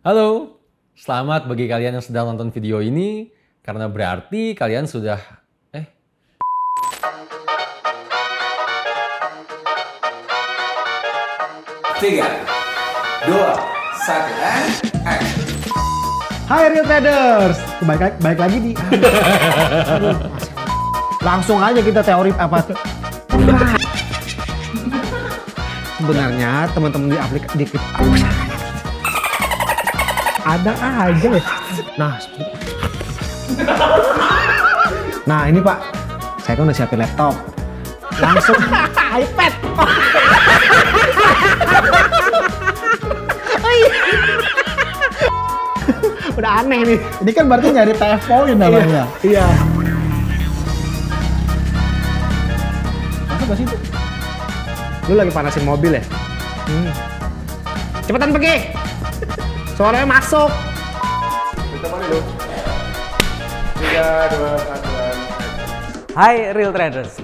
Halo, selamat bagi kalian yang sedang nonton video ini, karena berarti kalian sudah... 3, 2, 1, and action. Hai Real Traders, baik lagi di langsung aja kita teori apa sebenarnya teman-teman di aplikasi ada aja ya. Nah ini Pak, saya kan udah siapin laptop, langsung iPad. Udah aneh nih. Ini kan berarti nyari TF point namanya. Iya. Masuk ke situ. Lu lagi panasin mobil ya? Cepetan pergi. Suaranya masuk. Kita mana dulu? 3, 2, 1. Hai Real Traders.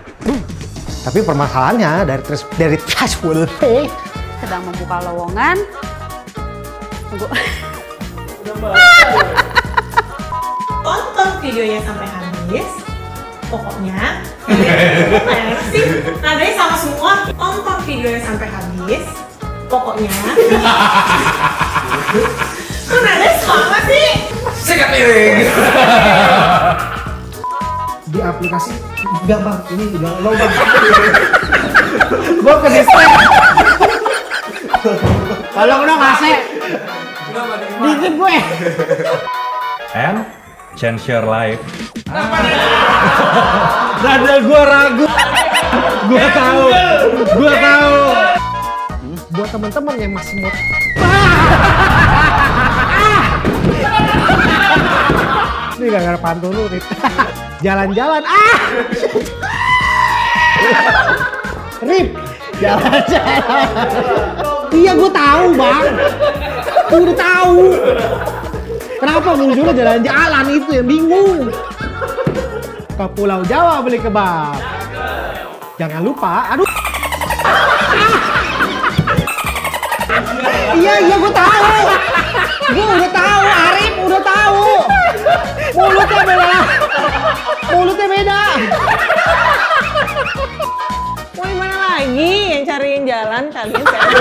Tapi permasalahannya dari Trustful Pay sedang membuka lowongan. Tunggu. Tonton videonya sampai habis. Pokoknya sih nadanya sama semua. Tonton videonya sampai habis. Pokoknya tuh nadanya sama sih. Sikat miring. di aplikasi enggak Bang, ini udah low Bang. Gua ke distract. Tolong dong AC. Dikit gue. And change your life. Dada gua ragu. Gua tahu. Buat teman-teman yang masih mau ini gara-gara pantun lu, Rit. Jalan-jalan. Rip, jalan-jalan. Iya, gue tahu, Bang. Gue udah tahu. Kenapa munculnya jalan-jalan itu yang bingung. Ke Pulau Jawa beli kebab. Jangan lupa, aduh. Iya, gue tahu. Gue udah tahu, Arif udah tahu. Mulutnya beda. Mau mana lagi yang cariin jalan kalian cari.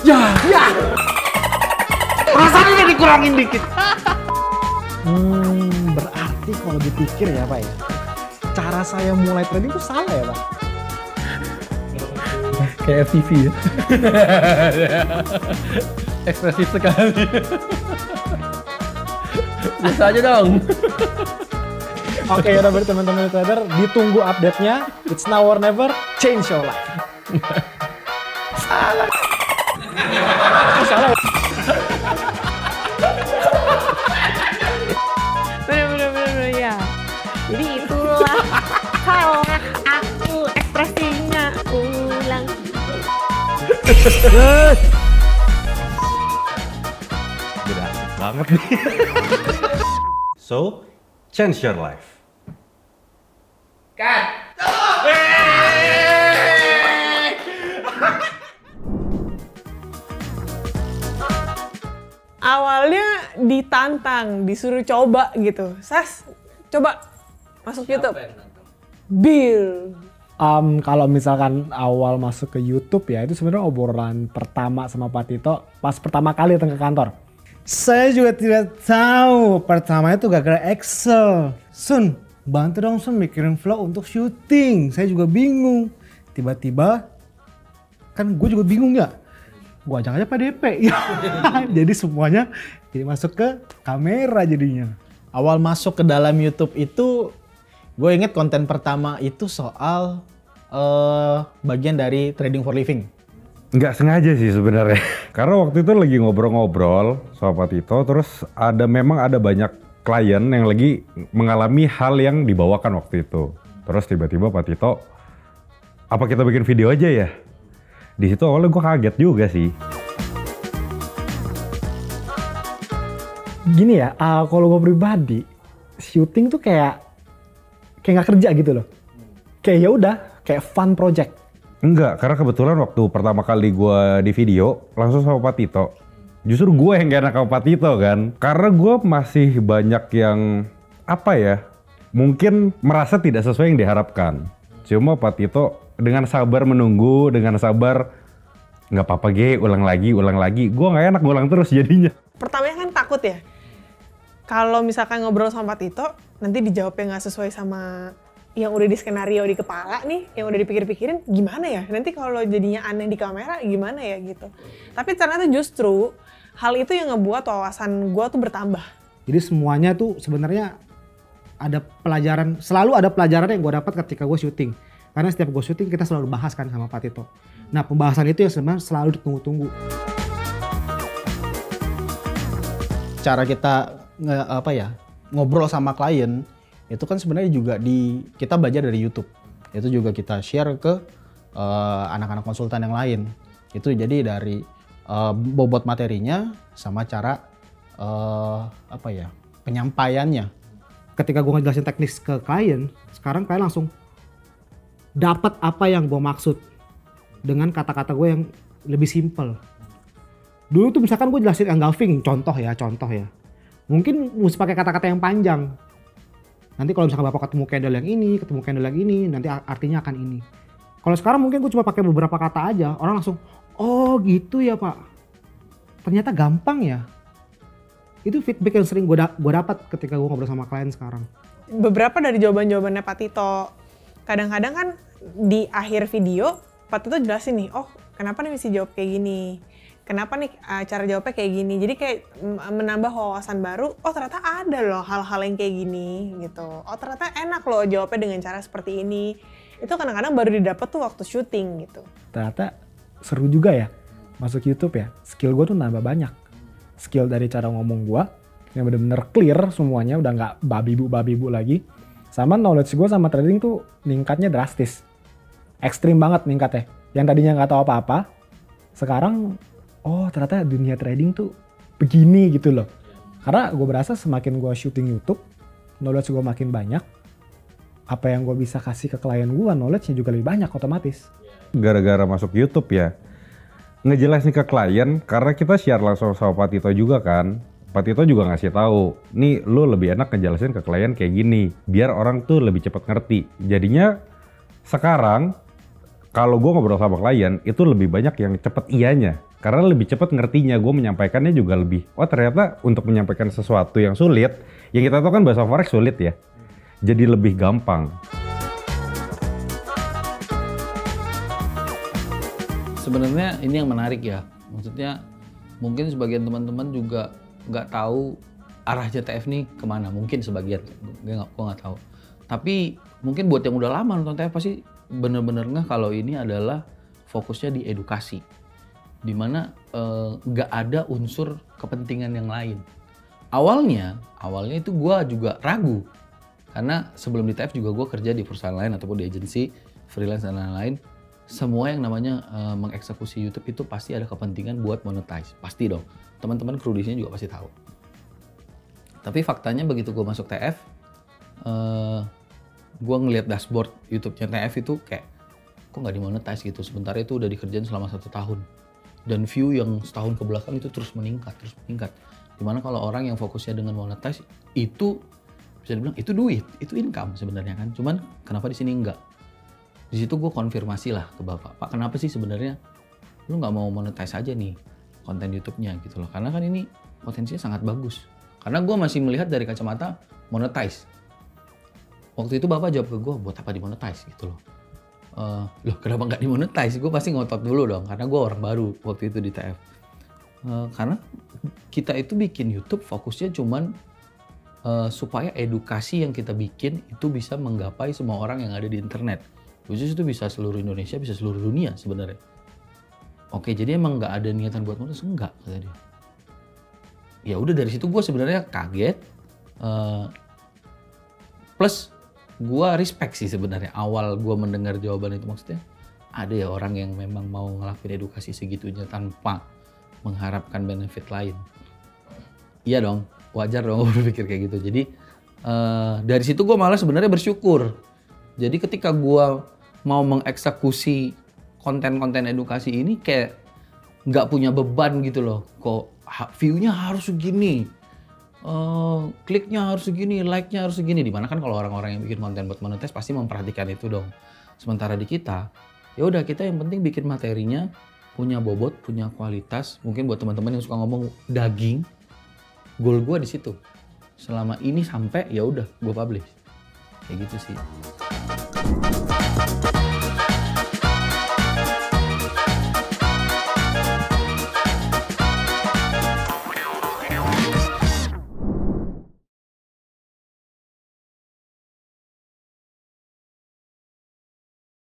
Ya. Rasanya dikurangin dikit. Berarti kalau dipikir ya Pak ya, cara saya mulai trading itu salah ya Pak? Kayak FTV ya. Ekspresif sekali. Bisa aja dong. Oke, udah berarti teman-teman trader, ditunggu update-nya. It's now or never, change your life. Salah. Bener ya. Jadi itulah salah aku ekspresinya ulang. Udah asik banget nih. So, change your life. Awalnya ditantang, disuruh coba gitu. Sas, coba masuk YouTube. Bill. Kalau misalkan awal masuk ke YouTube ya, itu sebenarnya obrolan pertama sama Pak Tito pas pertama kali datang ke kantor. Saya juga tidak tahu. Pertama itu gara-gara Excel. Sun, bantu dong Sun mikirin flow untuk syuting. Saya juga bingung. Tiba-tiba, kan gue juga bingung ya. Gue ajak aja Pak DP. Jadi semuanya jadi masuk ke kamera jadinya. Awal masuk ke dalam YouTube itu, gue inget konten pertama itu soal bagian dari trading for living. Nggak sengaja sih sebenarnya. Karena waktu itu lagi ngobrol-ngobrol sama Pak Tito, terus memang ada banyak klien yang lagi mengalami hal yang dibawakan waktu itu. Terus tiba-tiba Pak Tito, apa kita bikin video aja ya? Di situ awalnya gue kaget juga sih. Gini ya, kalau gue pribadi, syuting tuh kayak kayak nggak kerja gitu loh. Kayak ya udah, kayak fun project. Enggak, karena kebetulan waktu pertama kali gue di video langsung sama Pak Tito. Justru gue yang gak enak sama Pak Tito kan. Karena gue masih banyak yang apa ya, mungkin merasa tidak sesuai yang diharapkan. Cuma Pak Tito dengan sabar menunggu, dengan sabar nggak apa-apa Ge, ulang lagi. Gue nggak enak ngulang terus jadinya. Pertamanya kan takut ya. Kalau misalkan ngobrol sama Pak Tito, nanti dijawabnya nggak sesuai sama yang udah di skenario di kepala nih, yang udah dipikir-pikirin, gimana ya? Nanti kalau jadinya aneh di kamera, gimana ya gitu. Tapi ternyata justru hal itu yang ngebuat wawasan gue tuh bertambah. Jadi semuanya tuh sebenarnya ada pelajaran, selalu ada pelajaran yang gue dapat ketika gue syuting. Karena setiap gue syuting kita selalu bahas kan sama Pak Tito. Nah pembahasan itu yang sebenarnya selalu ditunggu-tunggu. Cara kita ngobrol sama klien itu kan sebenarnya juga kita belajar dari YouTube. Itu juga kita share ke anak-anak konsultan yang lain. Itu jadi dari bobot materinya sama cara penyampaiannya. Ketika gue ngejelasin teknis ke klien, sekarang klien langsung dapat apa yang gue maksud dengan kata-kata gue yang lebih simple. Dulu tuh misalkan gue jelasin engulfing, contoh ya. Mungkin mesti pakai kata-kata yang panjang. Nanti kalau misalkan Bapak ketemu candle yang ini, nanti artinya akan ini. Kalau sekarang mungkin gue cuma pakai beberapa kata aja, orang langsung, oh gitu ya Pak. Ternyata gampang ya. Itu feedback yang sering gue dapat ketika gue ngobrol sama klien sekarang. Beberapa dari jawaban-jawabannya Pak Tito, kadang-kadang kan di akhir video, Pak Tito jelasin nih, oh kenapa nih mesti jawab kayak gini. Kenapa nih cara jawabnya kayak gini. Jadi kayak menambah wawasan baru, oh ternyata ada loh hal-hal yang kayak gini gitu. Oh ternyata enak loh jawabnya dengan cara seperti ini. Itu kadang-kadang baru didapat tuh waktu syuting gitu. Ternyata seru juga ya masuk YouTube ya. Skill gue tuh nambah banyak. Skill dari cara ngomong gue yang bener-bener clear semuanya, udah nggak babi bu lagi. Sama knowledge gue sama trading tuh ningkatnya drastis. Ekstrim banget ningkatnya. Yang tadinya nggak tahu apa-apa, sekarang oh ternyata dunia trading tuh begini gitu loh. Karena gue berasa semakin gue syuting YouTube, knowledge gue makin banyak. Apa yang gue bisa kasih ke klien gue, knowledge-nya juga lebih banyak otomatis. Gara-gara masuk YouTube ya, ngejelasin ke klien karena kita share langsung sama Pak Tito juga kan. Pak Tito juga ngasih tahu, nih lu lebih enak ngejelasin ke klien kayak gini, biar orang tuh lebih cepat ngerti. Jadinya sekarang kalau gue ngobrol sama klien itu lebih banyak yang cepet iyanya. Karena lebih cepat ngertinya, gue menyampaikannya juga lebih, oh ternyata untuk menyampaikan sesuatu yang sulit, yang kita tahu kan bahasa forex sulit ya, jadi lebih gampang. Sebenarnya ini yang menarik ya, maksudnya mungkin sebagian teman-teman juga nggak tahu arah JTF nih kemana, mungkin sebagian, gue nggak tahu. Tapi mungkin buat yang udah lama nonton TF pasti bener-bener nggak kalau ini adalah fokusnya di edukasi. Dimana nggak ada unsur kepentingan yang lain. Awalnya itu gue juga ragu. Karena sebelum di TF juga gue kerja di perusahaan lain ataupun di agensi, freelance dan lain-lain. Semua yang namanya mengeksekusi YouTube itu pasti ada kepentingan buat monetize. Pasti dong. Teman-teman kru di sini juga pasti tahu. Tapi faktanya begitu gue masuk TF, gue ngeliat dashboard YouTube-nya TF itu kayak, kok nggak dimonetize gitu. Sementara itu udah dikerjain selama 1 tahun. Dan view yang setahun ke belakang itu terus meningkat. Dimana kalau orang yang fokusnya dengan monetize itu bisa dibilang itu duit, itu income sebenarnya kan. Cuman kenapa di sini enggak? Di situ gue konfirmasi lah ke Bapak, Pak kenapa sih sebenarnya lu nggak mau monetize aja nih konten YouTube-nya gitu loh? Karena kan ini potensinya sangat bagus. Karena gue masih melihat dari kacamata monetize. Waktu itu Bapak jawab ke gue, buat apa dimonetize gitu loh? Loh kenapa nggak dimonetize? Gue pasti ngotot dulu dong, karena gue orang baru waktu itu di TF. Karena kita itu bikin YouTube fokusnya cuman supaya edukasi yang kita bikin itu bisa menggapai semua orang yang ada di internet. Khusus itu bisa seluruh Indonesia, bisa seluruh dunia sebenarnya. Oke, jadi emang nggak ada niatan buat monetize? Enggak, kata dia. Ya udah dari situ gue sebenarnya kaget. Plus gue respect sih sebenarnya awal gue mendengar jawaban itu, maksudnya ada ya orang yang memang mau ngelakuin edukasi segitunya tanpa mengharapkan benefit lain. Iya dong, wajar dong gue berpikir kayak gitu. Jadi Dari situ gue malah sebenarnya bersyukur. Jadi ketika gue mau mengeksekusi konten-konten edukasi ini kayak nggak punya beban gitu loh. Kok view-nya harus segini, kliknya harus segini, like-nya harus segini. Dimana kan kalau orang-orang yang bikin konten buat monetis pasti memperhatikan itu dong. Sementara di kita, ya udah kita yang penting bikin materinya punya bobot, punya kualitas. Mungkin buat teman-teman yang suka ngomong daging, goal gue di situ. Selama ini sampai ya udah gue publish. Kayak gitu sih.